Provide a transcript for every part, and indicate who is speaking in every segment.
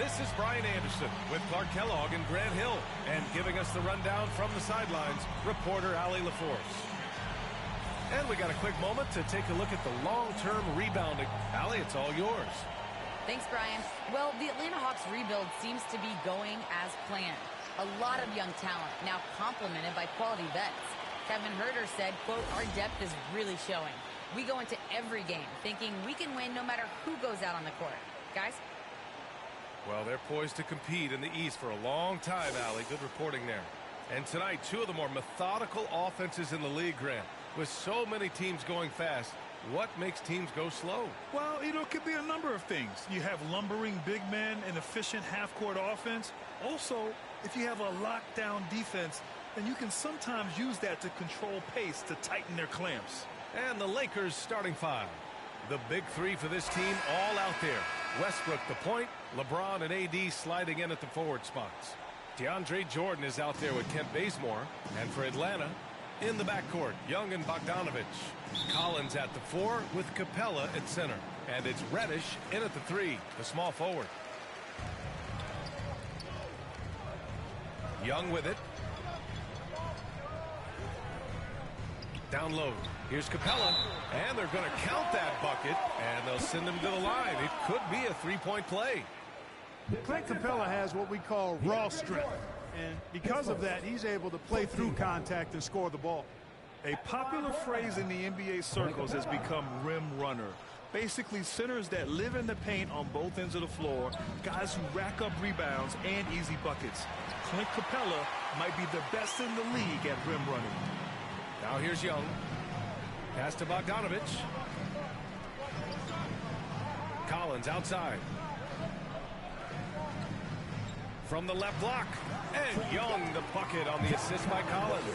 Speaker 1: This is Brian Anderson with Clark Kellogg and Grant Hill. And giving us the rundown from the sidelines, reporter Allie LaForce. And we got a quick moment to take a look at the long-term rebounding. Allie, it's all yours.
Speaker 2: Thanks, Brian. Well, the Atlanta Hawks rebuild seems to be going as planned. A lot of young talent, now complemented by quality vets. Kevin Herter said, quote, "Our depth is really showing. We go into every game thinking we can win no matter who goes out on the court." Guys?
Speaker 1: Well, they're poised to compete in the East for a long time, Allie. Good reporting there. And tonight, two of the more methodical offenses in the league, Grant. With so many teams going fast, what makes teams go slow?
Speaker 3: Well, it could be a number of things. You have lumbering big men and efficient half-court offense. Also, if you have a lockdown defense, then you can sometimes use that to control pace to tighten their clamps.
Speaker 1: And the Lakers starting five. The big three for this team all out there. Westbrook the point, LeBron and AD sliding in at the forward spots. DeAndre Jordan is out there with Kent Bazemore. And for Atlanta, in the backcourt, Young and Bogdanovich. Collins at the 4 with Capella at center. And it's Reddish in at the 3, the small forward. Young with it. Down low. Here's Capella. And they're going to count that bucket. And they'll send him to the line. It could be a three-point play.
Speaker 4: Clint Capella has what we call raw strength. And because of that, he's able to play through contact and score the ball.
Speaker 3: A popular phrase in the NBA circles has become rim runner. Basically, centers that live in the paint on both ends of the floor, guys who rack up rebounds and easy buckets. Clint Capella might be the best in the league at rim running.
Speaker 1: Now here's Young. Pass to Bogdanovich. Collins outside. From the left block. And Young the bucket on the assist by Collins.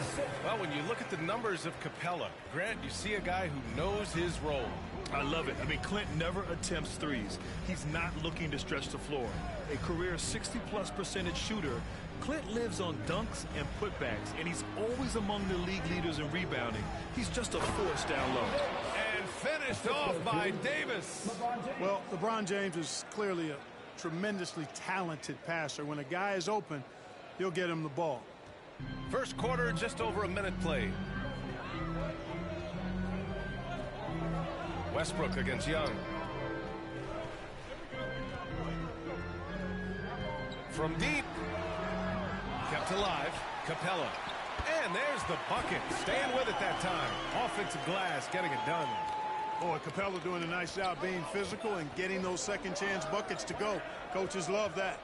Speaker 1: Well, when you look at the numbers of Capella, Grant, you see a guy who knows his role.
Speaker 3: I love it. I mean, Clint never attempts threes. He's not looking to stretch the floor. A career 60+% shooter, Clint lives on dunks and putbacks, and he's always among the league leaders in rebounding. He's just a force down low.
Speaker 1: And finished off by Davis.
Speaker 4: Well, LeBron James is clearly a tremendously talented passer. When a guy is open, he'll get him the ball.
Speaker 1: First quarter, just over a minute played. Westbrook against Young. From deep. Kept alive. Capella. And there's the bucket. Staying with it that time. Offensive glass getting it done.
Speaker 4: Boy, Capella doing a nice job being physical and getting those second chance buckets to go. Coaches love that.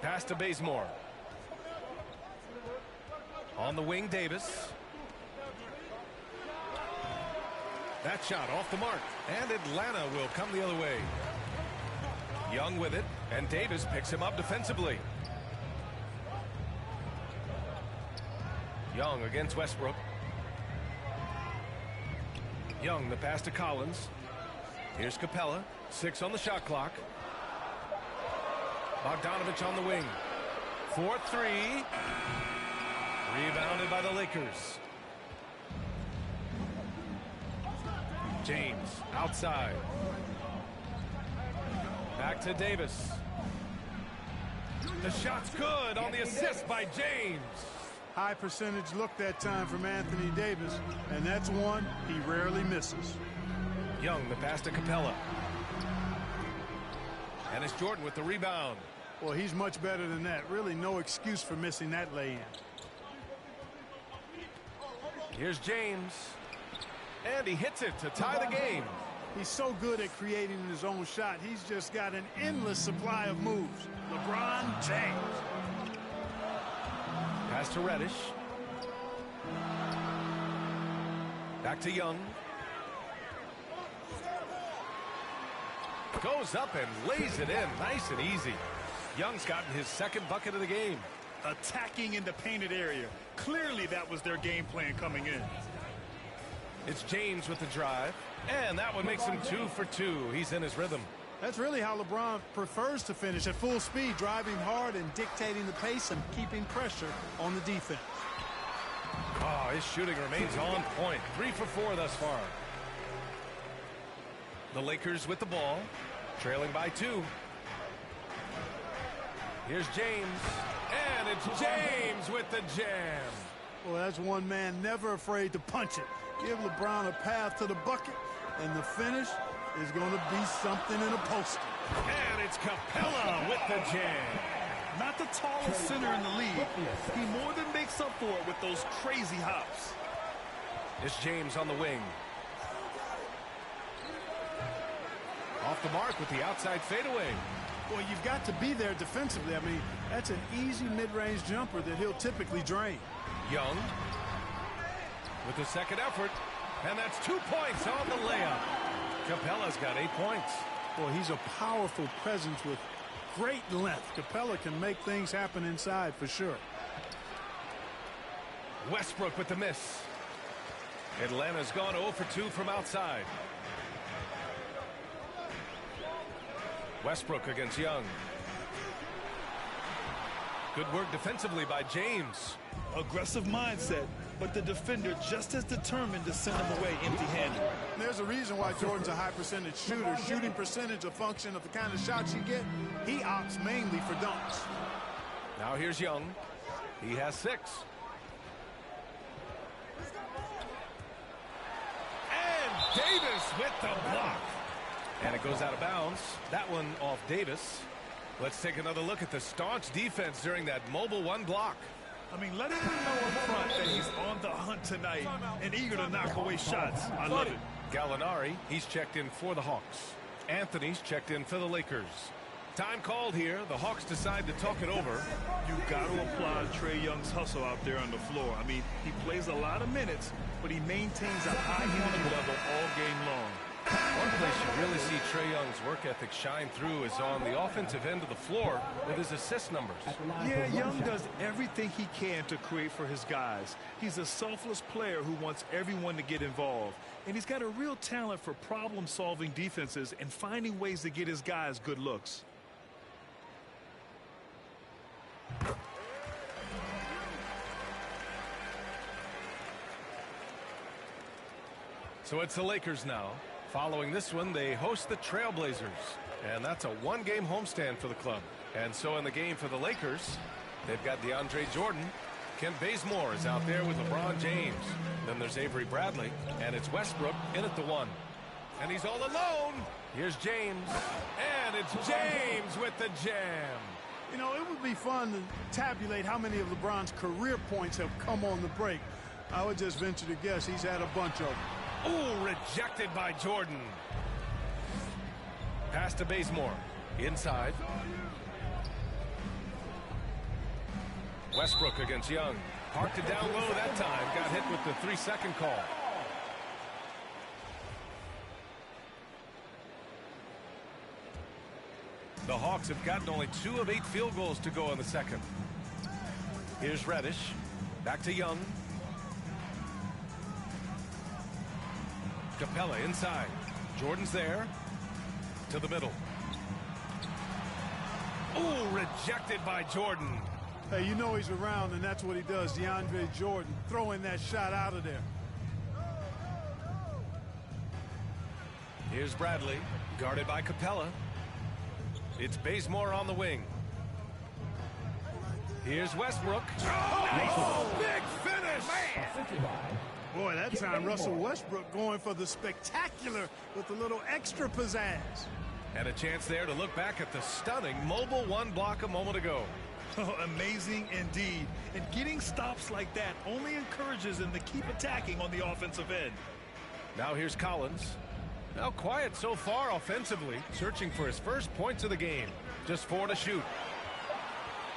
Speaker 1: Pass to Bazemore. On the wing, Davis. That shot off the mark. And Atlanta will come the other way. Young with it. And Davis picks him up defensively. Young against Westbrook. Young, the pass to Collins. Here's Capella. 6 on the shot clock. Bogdanovich on the wing. 4-3. Rebounded by the Lakers. James outside. Back to Davis. The shot's good on the assist by James.
Speaker 4: High percentage look that time from Anthony Davis, and that's one he rarely misses.
Speaker 1: Young, the pass to Capella. And it's Jordan with the rebound.
Speaker 4: Well, he's much better than that. Really no excuse for missing that lay-in.
Speaker 1: Here's James. And he hits it to tie the game.
Speaker 4: He's so good at creating his own shot. He's just got an endless supply of moves. LeBron James.
Speaker 1: Pass to Reddish. Back to Young. Goes up and lays it in. Nice and easy. Young's gotten his second bucket of the game.
Speaker 3: Attacking in the painted area. Clearly that was their game plan coming in.
Speaker 1: It's James with the drive. And that one makes him 2 for 2. He's in his rhythm.
Speaker 4: That's really how LeBron prefers to finish, at full speed, driving hard and dictating the pace and keeping pressure on the defense.
Speaker 1: Oh, his shooting remains on point. 3 for 4 thus far. The Lakers with the ball, trailing by 2. Here's James. And it's James with the jam.
Speaker 4: Well, that's one man never afraid to punch it. Give LeBron a path to the bucket, and the finish is going to be something in a poster.
Speaker 1: And it's Capella with the jam.
Speaker 3: Not the tallest center in the league. He more than makes up for it with those crazy hops.
Speaker 1: It's James on the wing. Off the mark with the outside fadeaway.
Speaker 4: Well, you've got to be there defensively. I mean, that's an easy mid-range jumper that he'll typically drain.
Speaker 1: Young with the second effort, and that's 2 points on the layup. Capella's got 8 points.
Speaker 4: Well, he's a powerful presence with great length. Capella can make things happen inside for sure.
Speaker 1: Westbrook with the miss. Atlanta's gone 0 for 2 from outside. Westbrook against Young. Good work defensively by James.
Speaker 3: Aggressive mindset, but the defender just as determined to send him away empty-handed.
Speaker 4: There's a reason why Jordan's a high percentage shooter. Shooting percentage a function of the kind of shots you get. He opts mainly for dunks.
Speaker 1: Now here's Young. He has 6. And Davis with the block. And it goes out of bounds. That one off Davis. Let's take another look at the staunch defense during that mobile 1 block.
Speaker 3: I mean, letting him know up front that he's on the hunt tonight and eager to knock away shots. I love it.
Speaker 1: Gallinari, he's checked in for the Hawks. Anthony's checked in for the Lakers. Time called here. The Hawks decide to talk it over.
Speaker 3: You got to applaud Trae Young's hustle out there on the floor. I mean, he plays a lot of minutes, but he maintains a high unit level all game long.
Speaker 1: One place you really see Trae Young's work ethic shine through is on the offensive end of the floor with his assist numbers.
Speaker 3: Yeah, Young does everything he can to create for his guys. He's a selfless player who wants everyone to get involved. And he's got a real talent for problem-solving defenses and finding ways to get his guys good looks.
Speaker 1: So it's the Lakers now. Following this one, they host the Trailblazers. And that's a 1-game homestand for the club. And so in the game for the Lakers, they've got DeAndre Jordan. Kent Bazemore is out there with LeBron James. Then there's Avery Bradley. And it's Westbrook in at the 1. And he's all alone. Here's James. And it's James with the jam.
Speaker 4: You know, it would be fun to tabulate how many of LeBron's career points have come on the break. I would just venture to guess he's had a bunch of them.
Speaker 1: Ooh, rejected by Jordan. Pass to Bazemore. Inside. Westbrook against Young. Parked it down low that time. Got hit with the 3-second call. The Hawks have gotten only 2 of 8 field goals to go in the second. Here's Reddish. Back to Young. Capella inside. Jordan's there. To the middle. Ooh, rejected by Jordan.
Speaker 4: Hey, you know he's around, and that's what he does. DeAndre Jordan throwing that shot out of there.
Speaker 1: Here's Bradley, guarded by Capella. It's Bazemore on the wing. Here's Westbrook. Oh, big finish! Man.
Speaker 4: Boy, that time Russell Westbrook going for the spectacular with a little extra pizzazz.
Speaker 1: And a chance there to look back at the stunning mobile 1 block a moment ago.
Speaker 3: Oh, amazing indeed. And getting stops like that only encourages him to keep attacking on the offensive end.
Speaker 1: Now here's Collins. Now quiet so far offensively, searching for his first points of the game. Just 4 to shoot.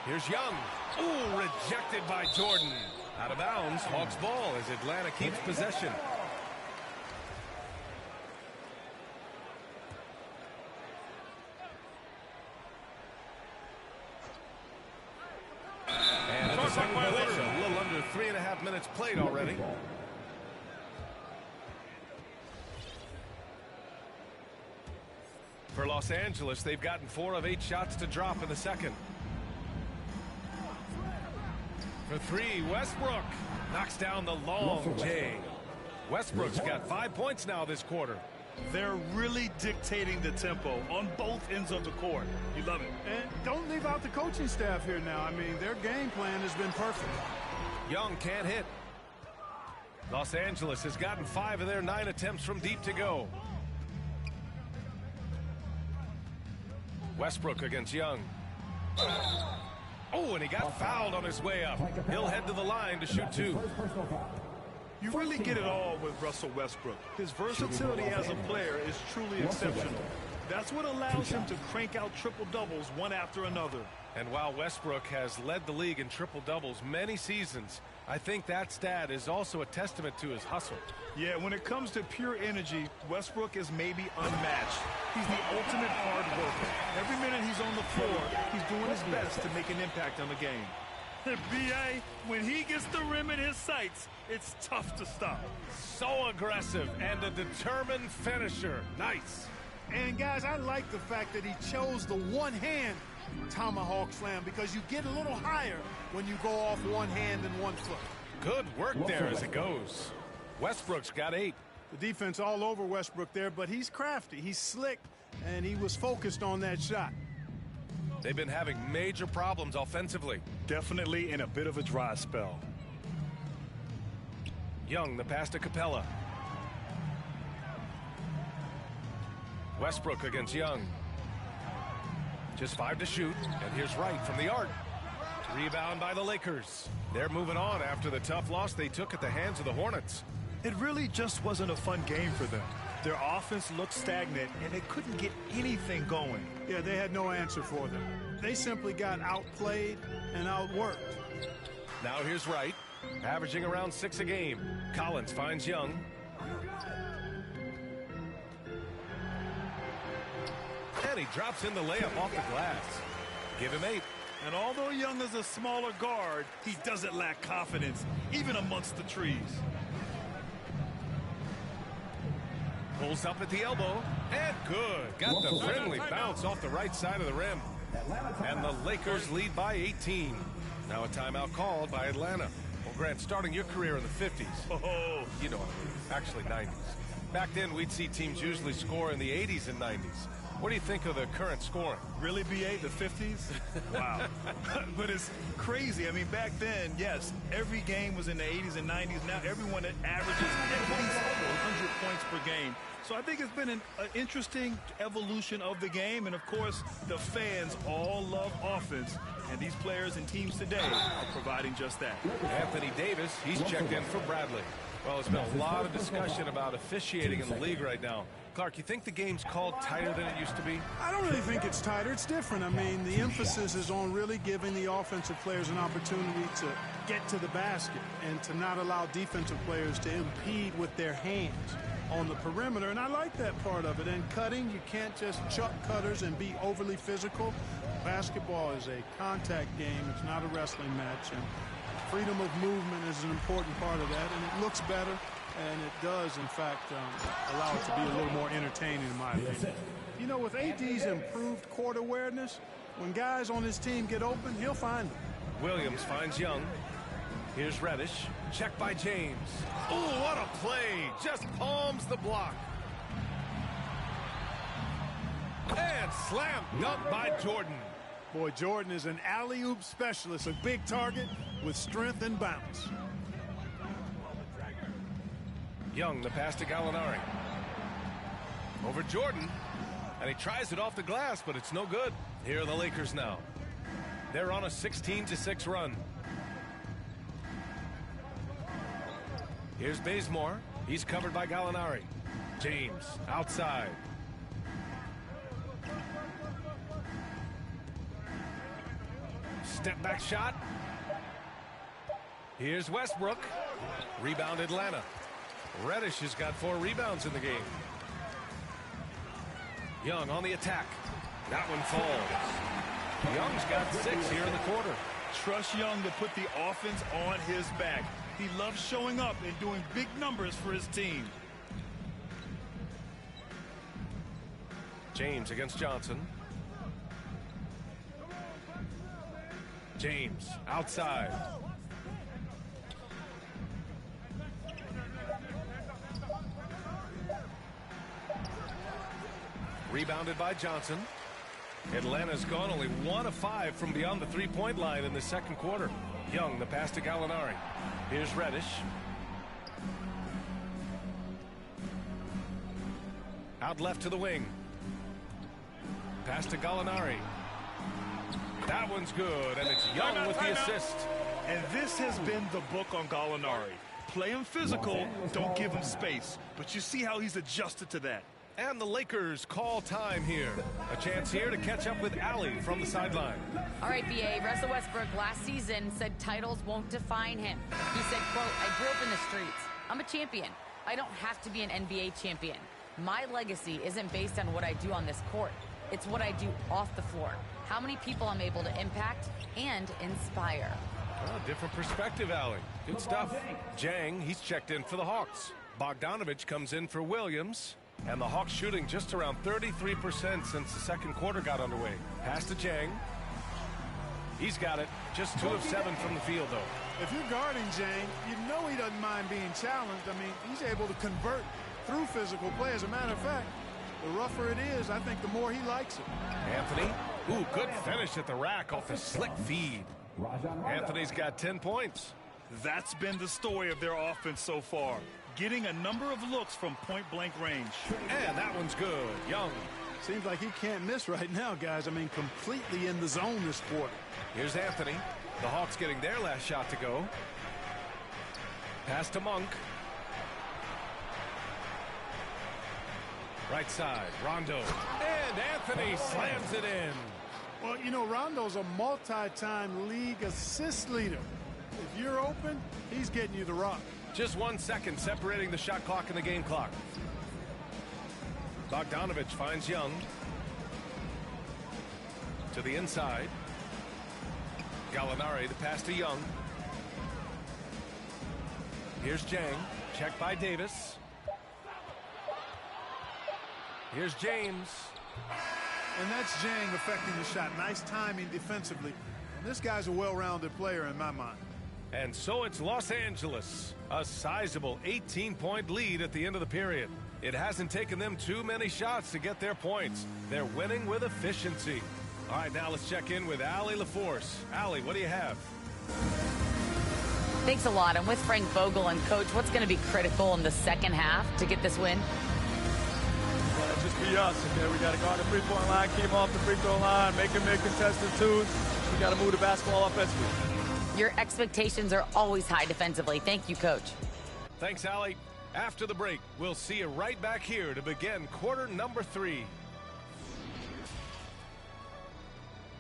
Speaker 1: Here's Young. Ooh, rejected by Jordan. Out of bounds, Hawks ball as Atlanta keeps possession. And a second violation. A little under 3.5 minutes played already. For Los Angeles, they've gotten 4 of 8 shots to drop in the second. For 3, Westbrook knocks down the long J. Westbrook's got 5 points now this quarter.
Speaker 3: They're really dictating the tempo on both ends of the court. You love it.
Speaker 4: And don't leave out the coaching staff here now. I mean, their game plan has been perfect.
Speaker 1: Young can't hit. Los Angeles has gotten 5 of their 9 attempts from deep to go. Westbrook against Young. Oh, and he got fouled on his way up. He'll head to the line to shoot 2.
Speaker 3: You really get it all with Russell Westbrook. His versatility as a player is truly exceptional. That's what allows him to crank out triple-doubles one after another.
Speaker 1: And while Westbrook has led the league in triple-doubles many seasons, I think that stat is also a testament to his hustle.
Speaker 3: Yeah, when it comes to pure energy, Westbrook is maybe unmatched. He's the ultimate hard worker. Every minute he's on the floor, he's doing his best to make an impact on the game. B.A., when he gets the rim in his sights, it's tough to stop.
Speaker 1: So aggressive and a determined finisher. Nice.
Speaker 4: And, guys, I like the fact that he chose the one-hand tomahawk slam because you get a little higher when you go off one hand and one foot.
Speaker 1: Good work there as it goes. Westbrook's got 8.
Speaker 4: The defense all over Westbrook there, but he's crafty. He's slick, and he was focused on that shot.
Speaker 1: They've been having major problems offensively.
Speaker 3: Definitely in a bit of a dry spell.
Speaker 1: Young, the pass to Capella. Westbrook against Young. Just 5 to shoot, and here's Wright from the arc. Rebound by the Lakers. They're moving on after the tough loss they took at the hands of the Hornets.
Speaker 3: It really just wasn't a fun game for them. Their offense looked stagnant, and they couldn't get anything going.
Speaker 4: Yeah, they had no answer for them. They simply got outplayed and outworked.
Speaker 1: Now here's Wright, averaging around 6 a game. Collins finds Young. And he drops in the layup off the glass. Give him 8.
Speaker 3: And although Young is a smaller guard, he doesn't lack confidence, even amongst the trees.
Speaker 1: Pulls up at the elbow, and good. Got the friendly bounce off the right side of the rim. And the Lakers lead by 18. Now a timeout called by Atlanta. Well, Grant, starting your career in the 50s.
Speaker 3: Oh,
Speaker 1: You know what I mean. Actually, 90s. Back then, we'd see teams usually score in the 80s and 90s. What do you think of the current scoring?
Speaker 3: really, B.A., the 50s? Wow. But it's crazy. I mean, back then, yes, every game was in the 80s and 90s. Now everyone averages at least 100 points per game. So I think it's been an interesting evolution of the game. And, of course, the fans all love offense. And these players and teams today are providing just that.
Speaker 1: Anthony Davis, he's checked in for Bradley. Well, there's been a lot of discussion about officiating in the league right now. Clark, you think the game's called tighter than it used to be?
Speaker 4: I don't really think it's tighter. It's different. I mean, the emphasis is on really giving the offensive players an opportunity to get to the basket and to not allow defensive players to impede with their hands on the perimeter. And I like that part of it. And cutting, you can't just chuck cutters and be overly physical. Basketball is a contact game. It's not a wrestling match. And freedom of movement is an important part of that. And it looks better. And it does, in fact, allow it to be a little more entertaining, in my opinion. You know, with AD's improved court awareness, when guys on his team get open, he'll find them.
Speaker 1: Williams finds Young. Here's Reddish. Check by James. Oh, what a play. Just palms the block. And slam dunk by Jordan.
Speaker 4: Boy, Jordan is an alley-oop specialist, a big target with strength and bounce.
Speaker 1: Young, the pass to Gallinari. Over Jordan. And he tries it off the glass, but it's no good. Here are the Lakers now. They're on a 16-6 run. Here's Bazemore. He's covered by Gallinari. James, outside. Step back shot. Here's Westbrook. Rebound Atlanta. Reddish has got 4 rebounds in the game. Young on the attack. That one falls. Young's got 6 here in the quarter.
Speaker 3: Trust Young to put the offense on his back. He loves showing up and doing big numbers for his team.
Speaker 1: James against Johnson. James outside. Rebounded by Johnson. Atlanta's gone only 1 of 5 from beyond the three-point line in the second quarter. Young, the pass to Gallinari. Here's Reddish. Out left to the wing. Pass to Gallinari. That one's good, and it's Young with the assist.
Speaker 3: And this has been the book on Gallinari. Play him physical, don't give him space. But you see how he's adjusted to that.
Speaker 1: And the Lakers call time here. A chance here to catch up with Allie from the sideline.
Speaker 2: All right, BA, Russell Westbrook last season said titles won't define him. He said, quote, I grew up in the streets. I'm a champion. I don't have to be an NBA champion. My legacy isn't based on what I do on this court. It's what I do off the floor. How many people I'm able to impact and inspire.
Speaker 1: Well, different perspective, Allie. Good stuff. Jang, he's checked in for the Hawks. Bogdanovich comes in for Williams. And the Hawks shooting just around 33% since the second quarter got underway. Pass to Jang. He's got it. Just 2 of 7 from the field, though.
Speaker 4: If you're guarding Jang, you know he doesn't mind being challenged. I mean, he's able to convert through physical play. As a matter of fact, the rougher it is, I think the more he likes it.
Speaker 1: Anthony. Ooh, good finish at the rack off the slick feed. Anthony's got 10 points.
Speaker 3: That's been the story of their offense so far. Getting a number of looks from point-blank range.
Speaker 1: And that one's good. Young.
Speaker 4: Seems like he can't miss right now, guys. I mean, completely in the zone this quarter.
Speaker 1: Here's Anthony. The Hawks getting their last shot to go. Pass to Monk. Right side, Rondo. And Anthony slams it in.
Speaker 4: Well, you know, Rondo's a multi-time league assist leader. If you're open, he's getting you the rock.
Speaker 1: Just 1 second separating the shot clock and the game clock. Bogdanovich finds Young. To the inside. Gallinari, the pass to Young. Here's Jang. Checked by Davis. Here's James.
Speaker 4: And that's Jang affecting the shot. Nice timing defensively. And this guy's a well-rounded player in my mind.
Speaker 1: And so it's Los Angeles. A sizable 18-point lead at the end of the period. It hasn't taken them too many shots to get their points. They're winning with efficiency. All right, now let's check in with Allie LaForce. Allie, what do you have?
Speaker 2: Thanks a lot. I'm with Frank Vogel. And, Coach, what's going to be critical in the second half to get this win?
Speaker 5: Just be us, okay? We got to guard the three-point line, keep off the free throw line, make them make contested twos. We got to move the basketball offensively.
Speaker 2: Your expectations are always high defensively. Thank you, Coach.
Speaker 1: Thanks, Allie. After the break, we'll see you right back here to begin quarter number 3.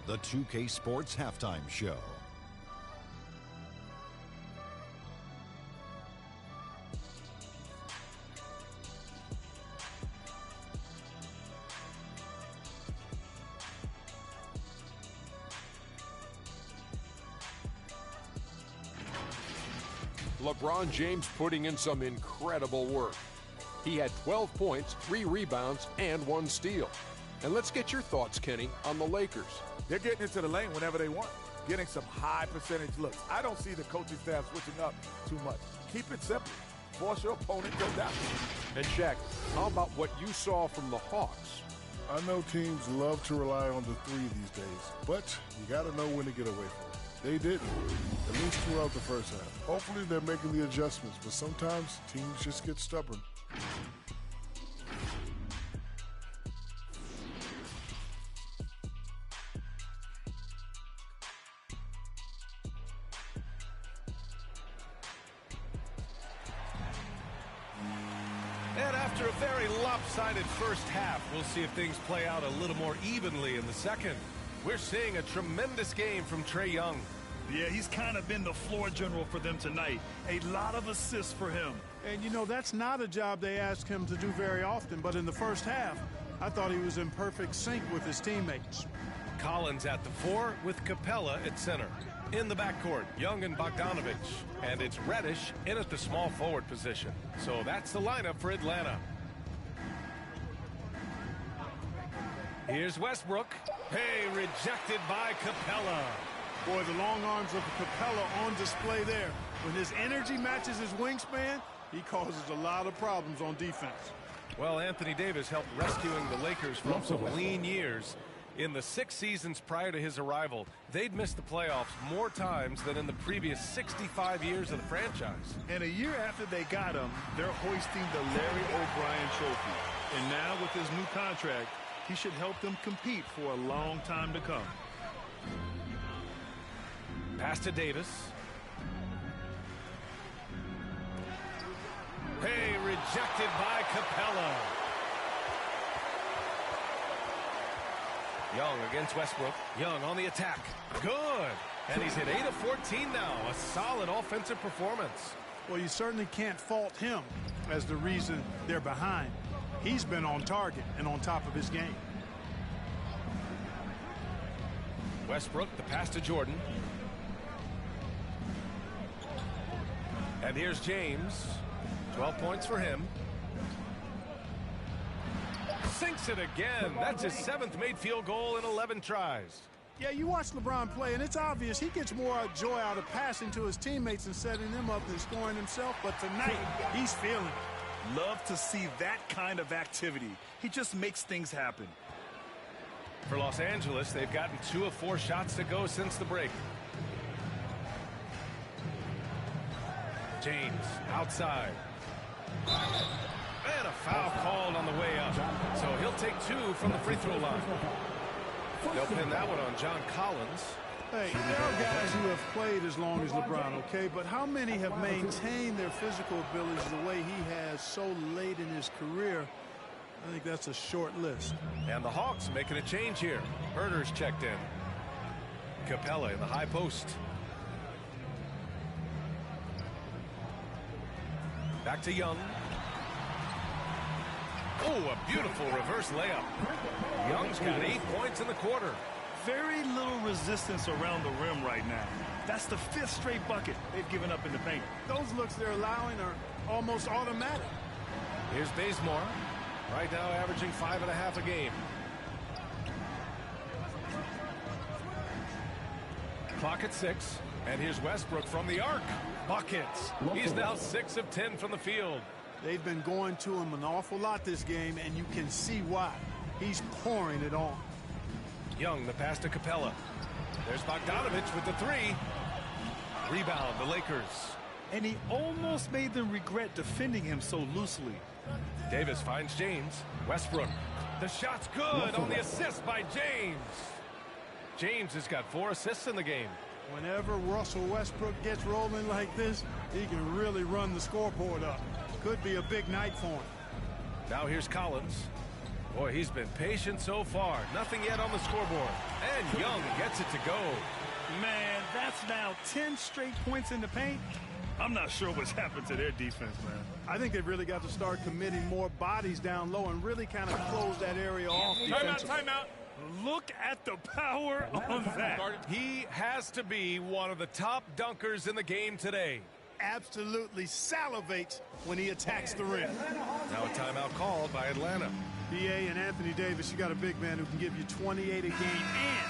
Speaker 6: The 2K Sports Halftime Show.
Speaker 7: LeBron James putting in some incredible work. He had 12 points, 3 rebounds, and 1 steal. And let's get your thoughts, Kenny, on the Lakers.
Speaker 8: They're getting into the lane whenever they want, getting some high percentage looks. I don't see the coaching staff switching up too much. Keep it simple. Force your opponent to go down.
Speaker 7: And Shaq, how about what you saw from the Hawks?
Speaker 9: I know teams love to rely on the three these days, but you got to know when to get away from it. They didn't, at least throughout the first half. Hopefully they're making the adjustments, but sometimes teams just get stubborn.
Speaker 1: And after a very lopsided first half, we'll see if things play out a little more evenly in the second. We're seeing a tremendous game from Trae Young.
Speaker 3: Yeah, he's kind of been the floor general for them tonight. A lot of assists for him.
Speaker 4: And, you know, that's not a job they ask him to do very often. But in the first half, I thought he was in perfect sync with his teammates.
Speaker 1: Collins at the 4 with Capella at center. In the backcourt, Young and Bogdanovich. And it's Reddish in at the small forward position. So that's the lineup for Atlanta. Here's Westbrook. Hey, rejected by Capella.
Speaker 4: Boy, the long arms of Capella on display there. When his energy matches his wingspan, he causes a lot of problems on defense.
Speaker 1: Well, Anthony Davis helped rescuing the Lakers from some lean years. In the 6 seasons prior to his arrival, they'd missed the playoffs more times than in the previous 65 years of the franchise.
Speaker 3: And a year after they got him, they're hoisting the Larry O'Brien Trophy. And now with his new contract, he should help them compete for a long time to come.
Speaker 1: Pass to Davis. Hey, rejected by Capella. Young against Westbrook. Young on the attack. Good. And he's hit 8 of 14 now. A solid offensive performance.
Speaker 4: Well, you certainly can't fault him as the reason they're behind. He's been on target and on top of his game.
Speaker 1: Westbrook, the pass to Jordan. And here's James. 12 points for him. Sinks it again. That's his 7th made field goal in 11 tries.
Speaker 4: Yeah, you watch LeBron play, and it's obvious he gets more joy out of passing to his teammates and setting them up than scoring himself. But tonight, he's feeling it.
Speaker 3: Love to see that kind of activity. He just makes things happen.
Speaker 1: For Los Angeles, they've gotten 2 of 4 shots to go since the break. James outside. And a foul called on the way up. So he'll take 2 from the free throw line. They'll pin that one on John Collins.
Speaker 4: Hey, there are guys who have played as long as LeBron, okay? But how many have maintained their physical abilities the way he has so late in his career? I think that's a short list.
Speaker 1: And the Hawks making a change here. Herder's checked in. Capella in the high post. Back to Young. Oh, a beautiful reverse layup. Young's got 8 points in the quarter.
Speaker 3: Very little resistance around the rim right now. That's the 5th straight bucket they've given up in the paint.
Speaker 4: Those looks they're allowing are almost automatic.
Speaker 1: Here's Bazemore. Right now averaging 5.5 a game. Clock at 6. And here's Westbrook from the arc. Buckets. He's now 6 of 10 from the field.
Speaker 4: They've been going to him an awful lot this game, and you can see why. He's pouring it on.
Speaker 1: Young, the pass to Capella. There's Bogdanovich with the 3. Rebound, the Lakers.
Speaker 3: And he almost made them regret defending him so loosely.
Speaker 1: Davis finds James. Westbrook. The shot's good on the assist by James. James has got 4 assists in the game.
Speaker 4: Whenever Russell Westbrook gets rolling like this, he can really run the scoreboard up. Could be a big night for him.
Speaker 1: Now here's Collins. Boy, he's been patient so far. Nothing yet on the scoreboard. And Young gets it to go.
Speaker 3: Man, that's now 10 straight points in the paint. I'm not sure what's happened to their defense, man.
Speaker 4: I think they've really got to start committing more bodies down low and really kind of close that area off defensively.
Speaker 3: Timeout. Look at the power on that.
Speaker 1: He has to be one of the top dunkers in the game today.
Speaker 4: Absolutely salivates when he attacks the rim.
Speaker 1: Now a timeout called by Atlanta.
Speaker 4: B.A. and Anthony Davis, you got a big man who can give you 28 a game and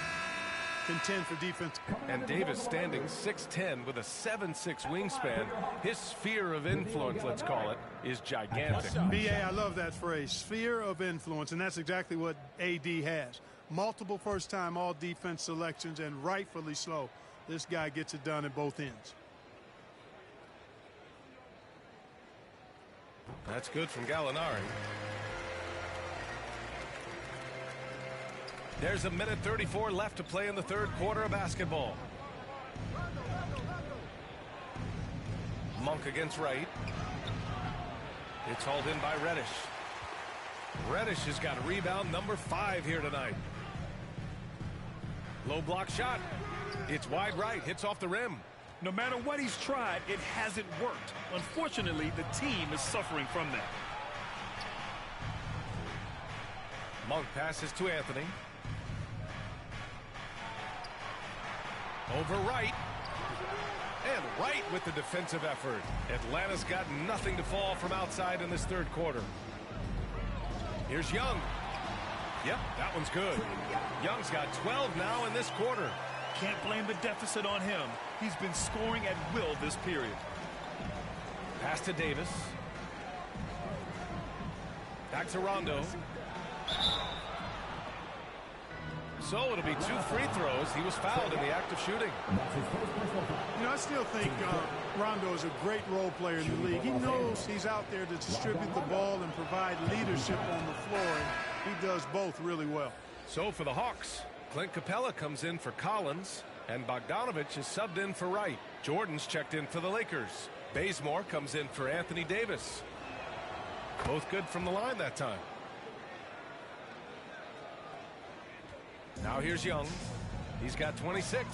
Speaker 4: contend for defense.
Speaker 1: And Davis standing 6'10" with a 7'6" wingspan. His sphere of influence, let's call it, is gigantic.
Speaker 4: B.A., I love that phrase, sphere of influence, and that's exactly what A.D. has. Multiple first-time all-defense selections, and rightfully so. This guy gets it done at both ends.
Speaker 1: That's good from Gallinari. There's 1:34 left to play in the 3rd quarter of basketball. Monk against Wright. It's hauled in by Reddish. Reddish has got a rebound number 5 here tonight. Low block shot. It's wide right. Hits off the rim.
Speaker 3: No matter what he's tried, it hasn't worked. Unfortunately, the team is suffering from that.
Speaker 1: Monk passes to Anthony. Over Wright. And Wright with the defensive effort. Atlanta's got nothing to fall from outside in this 3rd quarter. Here's Young. Yep, that one's good. Young's got 12 now in this quarter.
Speaker 3: Can't blame the deficit on him. He's been scoring at will this period.
Speaker 1: Pass to Davis. Back to Rondo. So it'll be 2 free throws. He was fouled in the act of shooting.
Speaker 4: You know, I still think Rondo is a great role player in the league. He knows he's out there to distribute the ball and provide leadership on the floor, and he does both really well.
Speaker 1: So for the Hawks, Clint Capella comes in for Collins, and Bogdanovich is subbed in for Wright. Jordan's checked in for the Lakers. Bazemore comes in for Anthony Davis. Both good from the line that time. Now here's Young. He's got 26.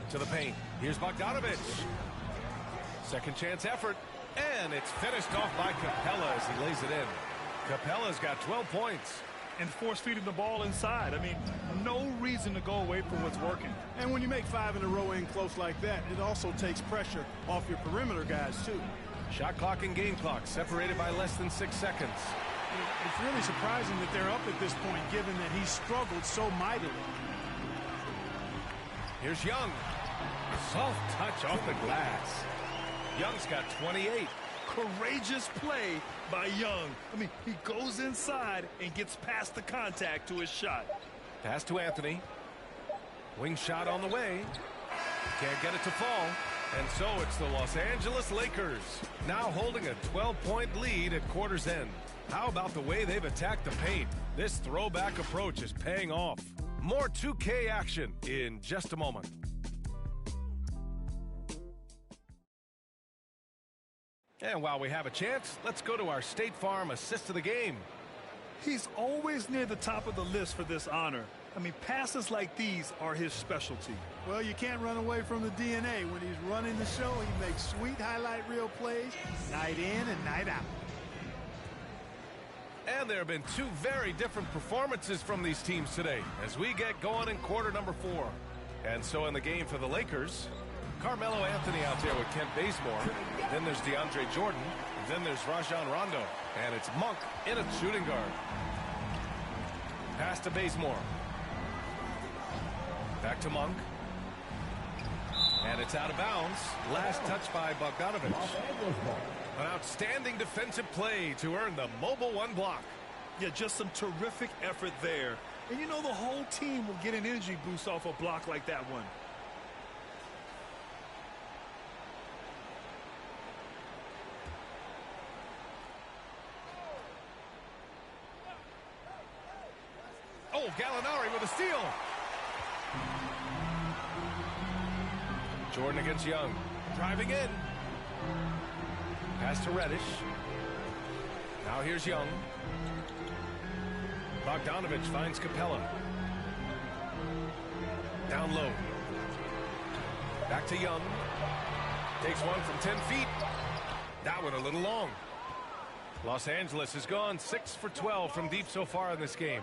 Speaker 1: To the paint. Here's Bogdanovich. Second chance effort. And it's finished off by Capella as he lays it in. Capella's got 12 points.
Speaker 3: And force feeding the ball inside. I mean, no reason to go away from what's working.
Speaker 4: And when you make 5 in a row in close like that, it also takes pressure off your perimeter guys, too.
Speaker 1: Shot clock and game clock separated by less than 6 seconds.
Speaker 4: It's really surprising that they're up at this point, given that he struggled so mightily.
Speaker 1: Here's Young. Soft touch off the glass. Young's got 28.
Speaker 3: Courageous play by Young. I mean, he goes inside and gets past the contact to his shot.
Speaker 1: Pass to Anthony. Wing shot on the way. Can't get it to fall. And so it's the Los Angeles Lakers, now holding a 12-point lead at quarter's end. How about the way they've attacked the paint? This throwback approach is paying off. More 2K action in just a moment. And while we have a chance, let's go to our State Farm assist of the game.
Speaker 3: He's always near the top of the list for this honor. I mean, passes like these are his specialty.
Speaker 4: Well, you can't run away from the DNA. When he's running the show, he makes sweet highlight reel plays night in and night out.
Speaker 1: And there have been 2 very different performances from these teams today as we get going in quarter number 4. And so in the game for the Lakers, Carmelo Anthony out there with Kent Bazemore. Then there's DeAndre Jordan. Then there's Rajon Rondo. And it's Monk in a shooting guard. Pass to Bazemore. Back to Monk. And it's out of bounds. Last touch by Bogdanovich. An outstanding defensive play to earn the mobile 1 block.
Speaker 3: Yeah, just some terrific effort there. And you know the whole team will get an energy boost off a block like that one.
Speaker 1: Oh, Gallinari with a steal. Jordan against Young. Driving in. Pass to Reddish. Now here's Young. Bogdanovich finds Capella. Down low. Back to Young. Takes one from 10 feet. That one a little long. Los Angeles has gone 6 for 12 from deep so far in this game.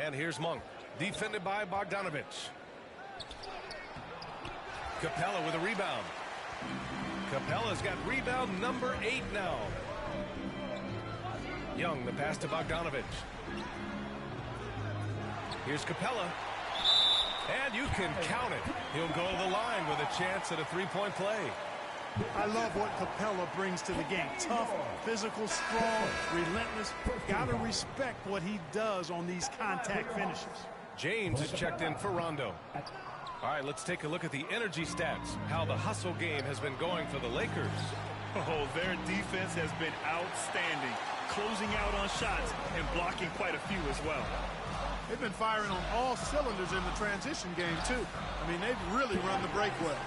Speaker 1: And here's Monk. Defended by Bogdanovich. Capella with a rebound. Capella's got rebound number 8 now. Young, the pass to Bogdanovich. Here's Capella. And you can count it. He'll go to the line with a chance at a 3-point play.
Speaker 4: I love what Capella brings to the game. Tough, physical, strong, relentless. Gotta respect what he does on these contact finishes.
Speaker 1: James is checked in for Rondo. All right, let's take a look at the energy stats, how the hustle game has been going for the Lakers.
Speaker 3: Oh, their defense has been outstanding, closing out on shots and blocking quite a few as well.
Speaker 4: They've been firing on all cylinders in the transition game, too. I mean, they've really run the break well.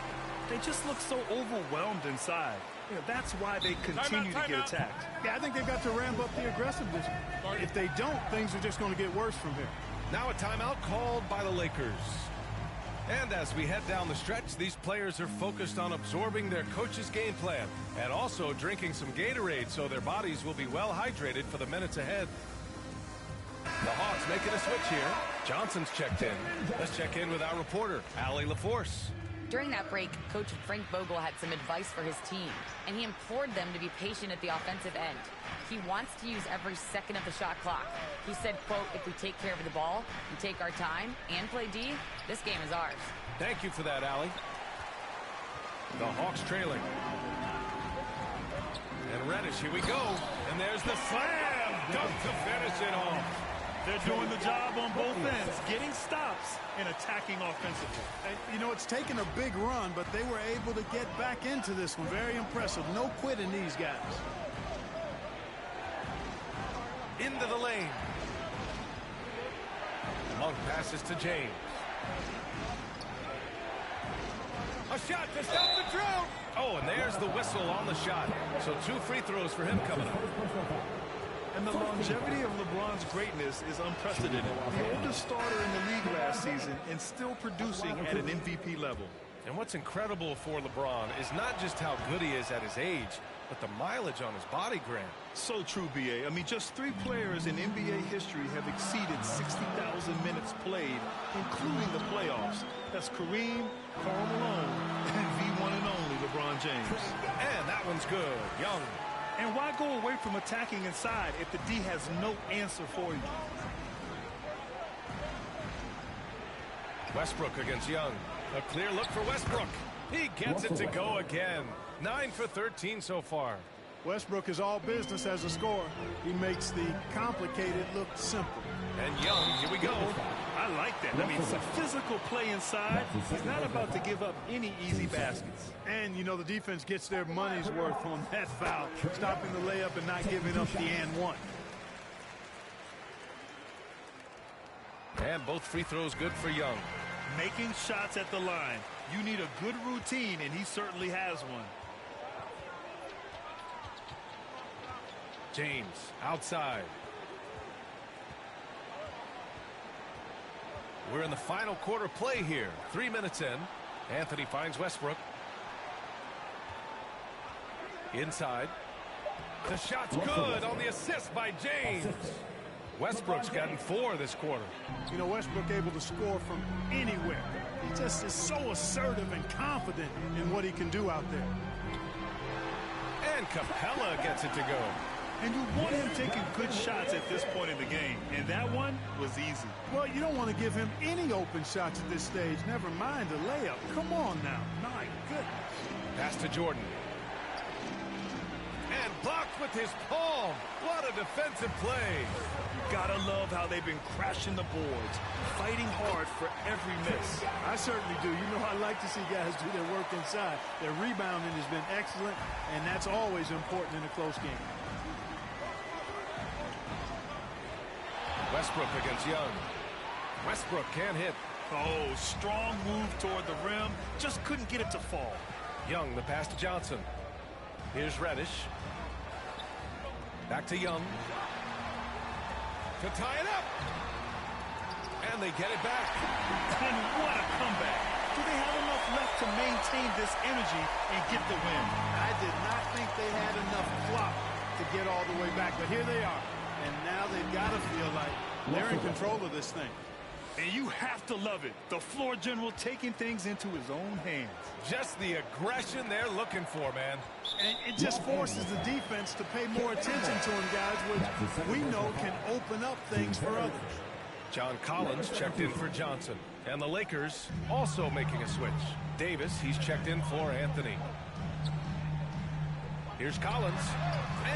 Speaker 3: They just look so overwhelmed inside. You know, that's why they continue to get attacked.
Speaker 4: Yeah, I think they've got to ramp up the aggressiveness. If they don't, things are just going to get worse from here.
Speaker 1: Now a timeout called by the Lakers. And as we head down the stretch, these players are focused on absorbing their coach's game plan and also drinking some Gatorade so their bodies will be well hydrated for the minutes ahead. The Hawks making a switch here. Johnson's checked in. Let's check in with our reporter, Allie LaForce.
Speaker 2: During that break, Coach Frank Vogel had some advice for his team, and he implored them to be patient at the offensive end. He wants to use every second of the shot clock. He said, quote, if we take care of the ball and take our time and play D, this game is ours.
Speaker 1: Thank you for that, Allie. The Hawks trailing. And Reddish, here we go. And there's the slam dunk to finish it off.
Speaker 3: They're doing the job on both ends, getting stops and attacking offensively.
Speaker 4: And, you know, it's taken a big run, but they were able to get back into this one. Very impressive. No quitting these guys.
Speaker 1: Into the lane. Long passes to James. A shot to stop the drought. Oh, and there's the whistle on the shot. So 2 free throws for him coming up.
Speaker 3: And the longevity of LeBron's greatness is unprecedented. The oldest starter in the league last season and still producing at an MVP level.
Speaker 1: And what's incredible for LeBron is not just how good he is at his age, but the mileage on his body, Grant.
Speaker 3: So true, B.A. I mean, just 3 players in NBA history have exceeded 60,000 minutes played, including the playoffs. That's Kareem, Karl Malone, and the one and only LeBron James.
Speaker 1: And that one's good. Young.
Speaker 3: And why go away from attacking inside if the D has no answer for you?
Speaker 1: Westbrook against Young. A clear look for Westbrook. He gets it to go again. 9 for 13 so far.
Speaker 4: Westbrook is all business as a scorer. He makes the complicated look simple.
Speaker 1: And Young, here we go.
Speaker 3: I like that. I mean, some physical play inside. He's not about to give up any easy baskets.
Speaker 4: And, you know, the defense gets their money's worth on that foul, stopping the layup and not giving up the and one.
Speaker 1: And both free throws good for Young.
Speaker 3: Making shots at the line. You need a good routine, and he certainly has one.
Speaker 1: James outside. We're in the final quarter play here. 3 minutes in. Anthony finds Westbrook. Inside. The shot's good on the assist by James. Westbrook's gotten 4 this quarter.
Speaker 4: You know, Westbrook able to score from anywhere. He just is so assertive and confident in what he can do out there.
Speaker 1: And Capella gets it to go.
Speaker 3: And you want him taking good shots at this point in the game. And that one was easy.
Speaker 4: Well, you don't want to give him any open shots at this stage. Never mind a layup. Come on now. My goodness.
Speaker 1: Pass to Jordan. And blocked with his palm. What a defensive play.
Speaker 3: You gotta love how they've been crashing the boards, fighting hard for every miss.
Speaker 4: I certainly do. You know, I like to see guys do their work inside. Their rebounding has been excellent, and that's always important in a close game.
Speaker 1: Westbrook against Young. Westbrook can't hit.
Speaker 3: Oh, strong move toward the rim. Just couldn't get it to fall.
Speaker 1: Young, the pass to Johnson. Here's Reddish. Back to Young. To tie it up. And they get it back.
Speaker 3: And what a comeback. Do they have enough left to maintain this energy and get the win?
Speaker 4: I did not think they had enough clock to get all the way back, but here they are. And now they've got to feel like they're in control of this thing.
Speaker 3: And you have to love it. The floor general taking things into his own hands.
Speaker 1: Just the aggression they're looking for, man.
Speaker 4: And it just forces the defense to pay more attention to him, guys, which we know can open up things for others.
Speaker 1: John Collins checked in for Johnson. And the Lakers also making a switch. Davis, he's checked in for Anthony. Here's Collins.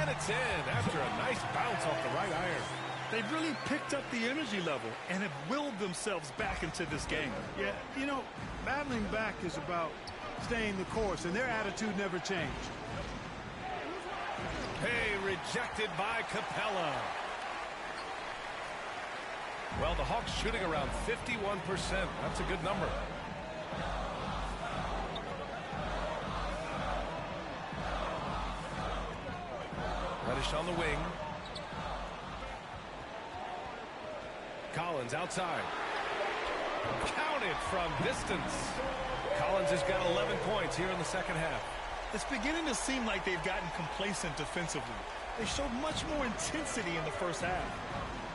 Speaker 1: And it's in after a nice bounce off the right iron.
Speaker 3: They've really picked up the energy level and have willed themselves back into this game.
Speaker 4: Yeah, you know, battling back is about staying the course, and their attitude never changed.
Speaker 1: Hey, rejected by Capella. Well, the Hawks shooting around 51%. That's a good number. Reddish on the wing. Collins outside. Counted from distance. Collins has got 11 points here in the second half.
Speaker 3: It's beginning to seem like they've gotten complacent defensively. They showed much more intensity in the first half.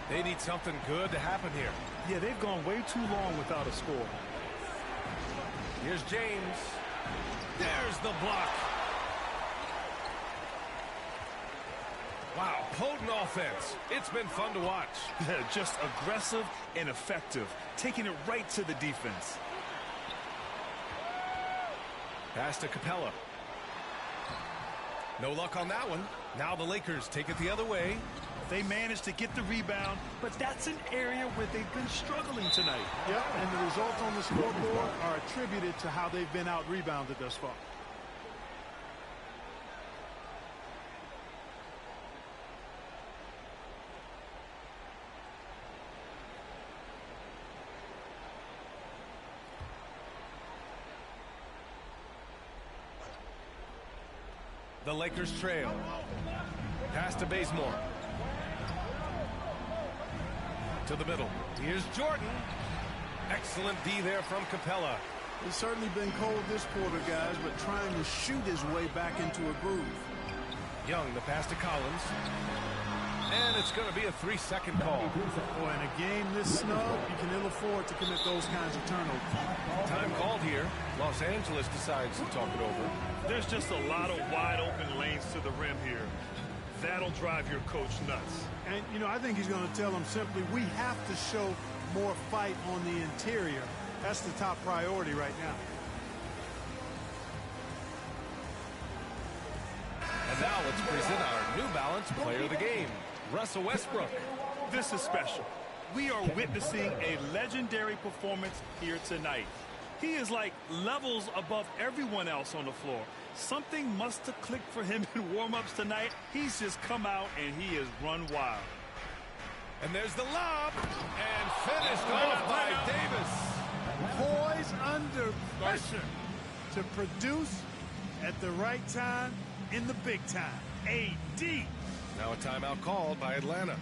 Speaker 1: They need something good to happen here.
Speaker 3: Yeah, they've gone way too long without a score.
Speaker 1: Here's James. There's the block. Wow, potent offense. It's been fun to watch.
Speaker 3: Just aggressive and effective, taking it right to the defense.
Speaker 1: Pass to Capella. No luck on that one. Now the Lakers take it the other way.
Speaker 3: They managed to get the rebound, but that's an area where they've been struggling tonight.
Speaker 4: Yep, and the results on the scoreboard are attributed to how they've been out-rebounded thus far.
Speaker 1: The Lakers trail. Pass to Bazemore. To the middle. Here's Jordan. Excellent D there from Capella.
Speaker 4: It's certainly been cold this quarter, guys, but trying to shoot his way back into a groove.
Speaker 1: Young, the pass to Collins. And it's going to be a 3-second call.
Speaker 4: Boy, in a game this snug, you can ill afford to commit those kinds of turnovers.
Speaker 1: Time called here. Los Angeles decides to talk it over.
Speaker 3: There's just a lot of wide open lanes to the rim here. That'll drive your coach nuts.
Speaker 4: And, you know, I think he's going to tell them simply, we have to show more fight on the interior. That's the top priority right now.
Speaker 1: And now let's present our New Balance player of the game, Russell Westbrook.
Speaker 3: This is special. We are witnessing a legendary performance here tonight. He is like levels above everyone else on the floor. Something must have clicked for him in warm-ups tonight. He's just come out and he has run wild.
Speaker 1: And there's the lob. And finished off by Davis.
Speaker 4: Poised under pressure to produce at the right time in the big time. AD.
Speaker 1: Now a timeout called by Atlanta.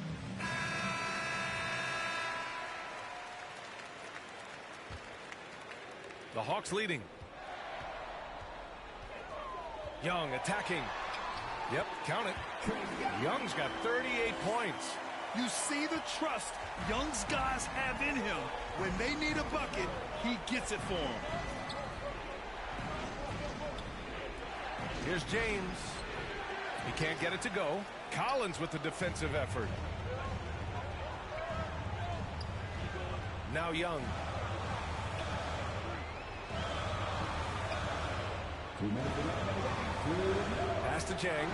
Speaker 1: The Hawks leading. Young attacking. Yep, count it. Young's got 38 points.
Speaker 3: You see the trust Young's guys have in him. When they need a bucket, he gets it for them.
Speaker 1: Here's James. He can't get it to go. Collins with the defensive effort. Now Young. Pass to Chang.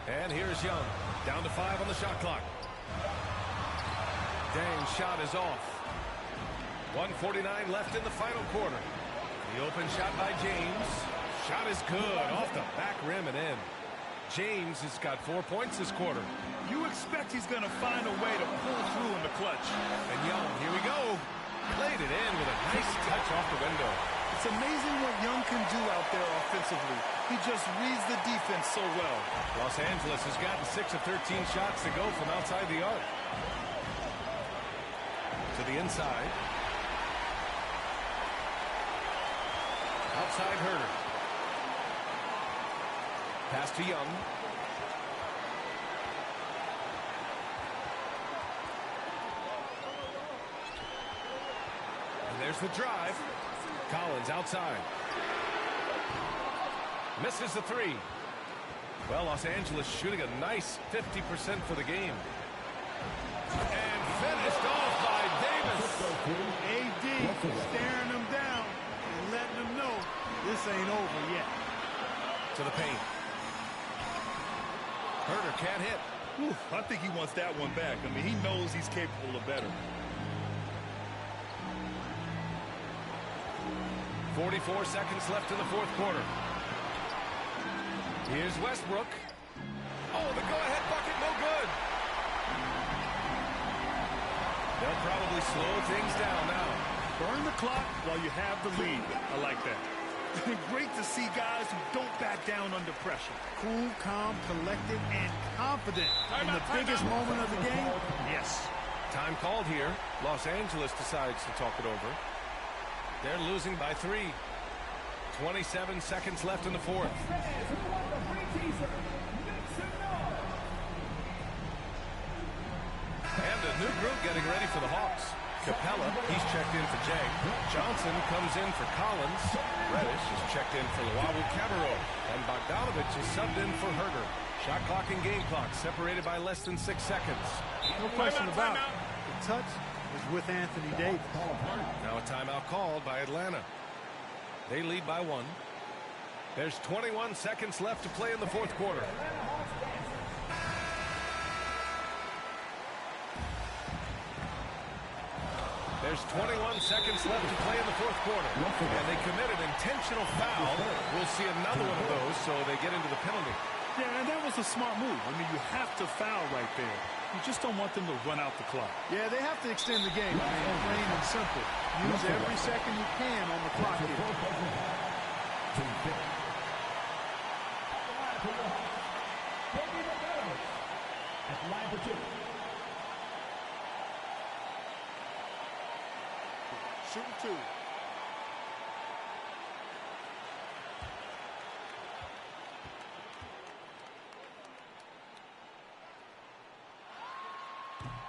Speaker 1: And here's Young. Down to 5 on the shot clock. Dang's shot is off. 1:49 left in the final quarter. The open shot by James. Shot is good. Off the back rim and in. James has got 4 points this quarter.
Speaker 3: You expect he's going to find a way to pull through in the clutch.
Speaker 1: And Young, here we go. Played it in with a nice touch off the window.
Speaker 3: It's amazing what Young can do out there offensively. He just reads the defense so well.
Speaker 1: Los Angeles has gotten 6 of 13 shots to go from outside the arc. To the inside. Outside Herder. Pass to Young. And there's the drive. Collins outside. Misses the 3. Well, Los Angeles shooting a nice 50% for the game. And finished off by Davis.
Speaker 4: AD staring them down and letting them know this ain't over yet.
Speaker 1: To the paint. Herder can't hit.
Speaker 3: Whew, I think he wants that one back. I mean, he knows he's capable of better.
Speaker 1: 44 seconds left in the fourth quarter. Here's Westbrook. Oh, the go-ahead bucket, no good. They'll probably slow things down now.
Speaker 3: Burn the clock while you have the lead. I like that. Great to see guys who don't back down under pressure.
Speaker 4: Cool, calm, collected, and confident in the biggest moment of the game. Yes.
Speaker 1: Time called here. Los Angeles decides to talk it over. They're losing by 3. 27 seconds left in the fourth. And a new group getting ready for the Hawks. Capella, he's checked in for Jang. Johnson comes in for Collins. Reddish is checked in for Luawu Cabarro. And Bogdanovich is subbed in for Herder. Shot clock and game clock separated by less than 6 seconds.
Speaker 4: No question about it. The touch is with Anthony Davis.
Speaker 1: Now a timeout called by Atlanta. They lead by 1. There's 21 seconds left to play in the fourth quarter. There's 21 seconds left to play in the fourth quarter. And they committed an intentional foul. We'll see another one of those, so they get into the penalty.
Speaker 3: Yeah, and that was a smart move. I mean, you have to foul right there. You just don't want them to run out the clock.
Speaker 4: Yeah, they have to extend the game. I mean, plain and simple. Use every second you can on the clock here.
Speaker 8: Shooting two.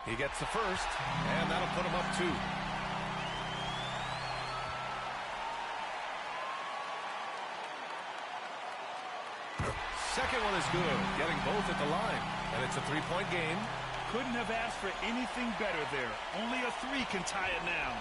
Speaker 1: He gets the first, and that'll put him up 2. Second one is good, getting both at the line. And it's a 3-point game.
Speaker 3: Couldn't have asked for anything better there. Only a 3 can tie it now.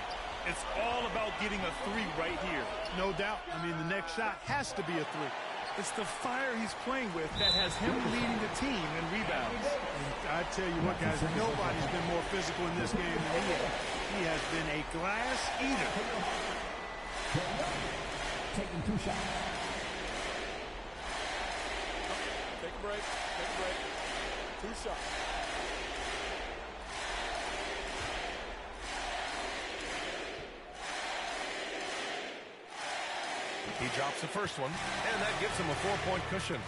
Speaker 3: It's all about getting a 3 right here.
Speaker 4: No doubt. I mean, the next shot has to be a 3.
Speaker 3: It's the fire he's playing with that has him leading the team in rebounds.
Speaker 4: And I tell you what, guys, nobody's been more physical in this game than he has. He has been a glass eater.
Speaker 10: Taking 2 shots.
Speaker 8: Take a break. Take a break. 2 shots.
Speaker 1: He drops the first one, and that gives him a 4-point cushion.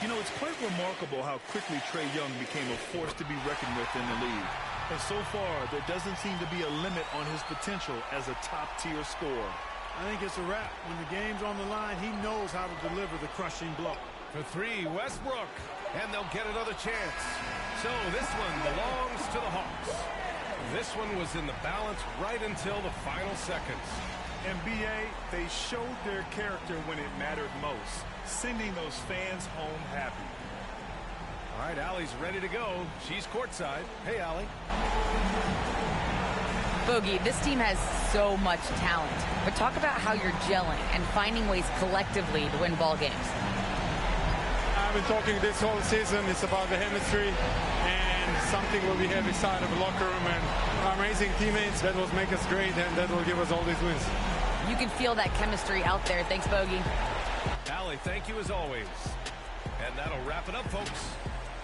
Speaker 3: You know, it's quite remarkable how quickly Trae Young became a force to be reckoned with in the league. And so far, there doesn't seem to be a limit on his potential as a top-tier scorer.
Speaker 4: I think it's a wrap. When the game's on the line, he knows how to deliver the crushing blow.
Speaker 1: For 3, Westbrook, and they'll get another chance. So this one belongs to the Hawks. This one was in the balance right until the final seconds.
Speaker 3: NBA, they showed their character when it mattered most, sending those fans home happy.
Speaker 1: All right, Allie's ready to go. She's courtside. Hey, Allie.
Speaker 2: Bogey, this team has so much talent, but talk about how you're gelling and finding ways collectively to win ball games.
Speaker 5: I've been talking this whole season. It's about the chemistry and something what we have inside of the locker room and our amazing teammates that will make us great and that will give us all these wins.
Speaker 2: You can feel that chemistry out there. Thanks, Bogey.
Speaker 1: Allie, thank you as always. And that'll wrap it up, folks.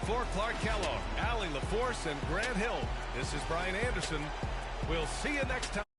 Speaker 1: For Clark Kellogg, Allie LaForce, and Grant Hill, this is Brian Anderson. We'll see you next time.